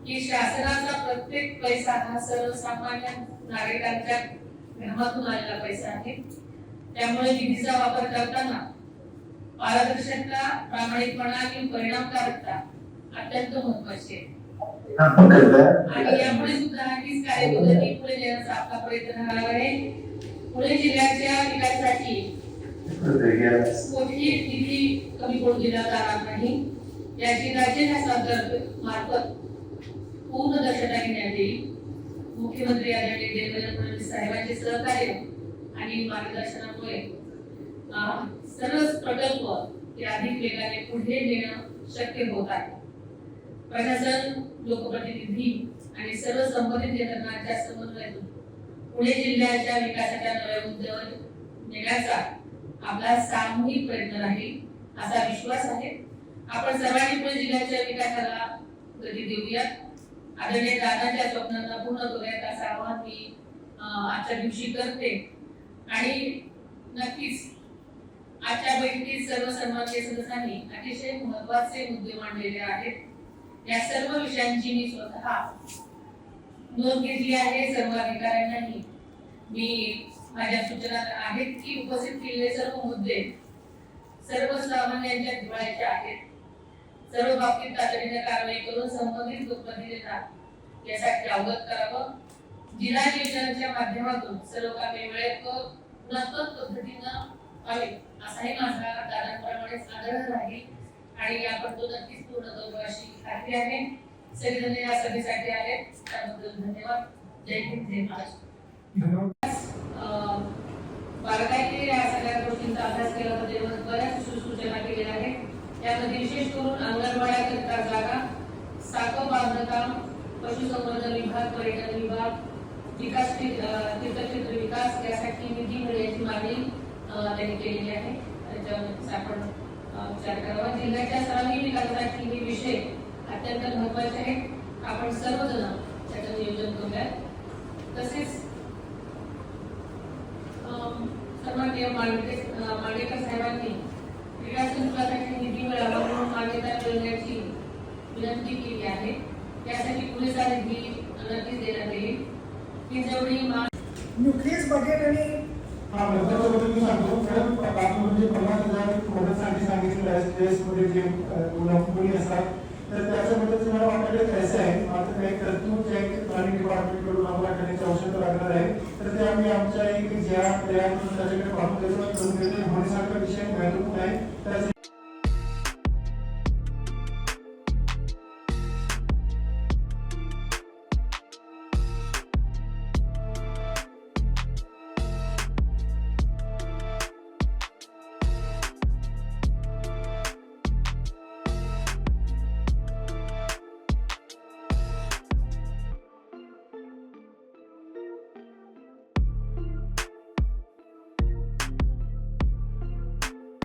की शासनाचा प्रत्येक पैसा हा सर्वसामान्य नागरिकांच्या घरातून आलेला पैसा आहे। त्यामुळे निधीचा वापर करताना पारदर्शकता, प्रामाणिकपणा आणि परिणामकारकता अत्यंत महत्त्वाची आहे। आणि यामुळे सुद्धा हीच कार्यपद्धती पुढे नेण्याचा आपला प्रयत्न राहणार आहे। पुणे जिल्ह्याच्या विकासासाठी कोणतीही निधी कमी पडू दिला जाणार नाही याची राज्य शासनातर्फे मार्फत पूर्ण दक्षता घेण्यात येईल। मुख्यमंत्री आदरणीय देवेंद्र फडणवीस साहेबांचे सहकार्य आणि मार्गदर्शनामुळे सर्व प्रकल्प हे अधिक वेगाने पुढे नेणं शक्य होत आहे। प्रशासन, लोकप्रतिनिधी आणि सर्व संबंधित यंत्रणांच्या समन्वयातून पुणे जिल्ह्याच्या विकासाच्या नव्या उंचीवर नेण्याचा आपला सामूहिक प्रयत्न राहील असा विश्वास आहे। आपण सर्वांनी पुणे जिल्ह्याच्या विकासाला गती देऊयात, आदरणीय दादांच्या स्वप्नांना पूर्ण करूयात असं आवाहन मी आजच्या दिवशी करते। आणि नक्कीच आजच्या बैठकीत सर्व सन्माननीय सदस्यांनी अतिशय महत्त्वाचे मुद्दे मांडलेले आहेत। या सर्व विषयांची मी स्वतः नोंद घेतली आहे। सर्व अधिकाऱ्यांनाही मी माझ्या सूचना आहेत की उपस्थित केलेले सर्व मुद्दे सर्वसामान्यांच्या जिव्हाळ्याचे आहेत। सर्व बाबतीत तातडीने कारवाई करून संबंधित लोकप्रतिनिधींना यासाठी अवगत करावं। जिल्हा नियोजनाच्या माध्यमातून सर्व कामे वेळेत गुणात्मक पद्धतीनं व्हावी असाही माझा दादांप्रमाणेच आग्रह राहील आणि आपण तो नक्कीच पूर्ण करू अशी खात्री आहे। सगळेजण या सभेसाठी आले त्याबद्दल धन्यवाद। जय हिंद, जय महाराष्ट्र। बारकाईने या सगळ्या गोष्टींचा अभ्यास केला होता, बऱ्याच सूचना केलेल्या आहेत। त्यामध्ये विशेष करून अंगणवाड्याकरिता जागा, साखर बांधकाम, पशुसंवर्धन विभाग, पर्यटन विभाग, विकास तीर्थक्षेत्र विकास यासाठी निधी मिळण्याची मागणी त्यांनी केलेली आहे। त्याच्यावर आपण विचार करावा। जिल्ह्याच्या सर्वांगीण विकासासाठी हे विषय अत्यंत महत्त्वाचे आहेत। आपण सर्वजण त्याचं नियोजन करूया। तसेच सन्माननीय मांडेकर साहेबांनी विकास विभागासाठी निधी मिळावा म्हणून मान्यता मिळवण्याची विनंती केली आहे। त्यासाठी पुरेसा निधी नक्कीच देण्यात येईल। ही जेवढी न्यूक्लियस बजेट आणि त्याच्याबद्दल मी सांगतो मॅडम, म्हणजे 50,000 मदतसाठी सांगितलेलं आहे स्पेसमध्ये जे मुली असतात तर त्याच्याबद्दल तुम्हाला आपल्याकडे पैसे आहे, मात्र काही तरतूद जे प्लॅनिंग डिपार्टमेंटकडून आम्हाला करण्याची आवश्यकता लागणार आहे तर ते आम्ही आमच्या एक ज्या तयार करून त्याच्याकडे पाठवून देतो। होण्यासारखा विषय महत्त्वपूर्ण आहे, त्याचे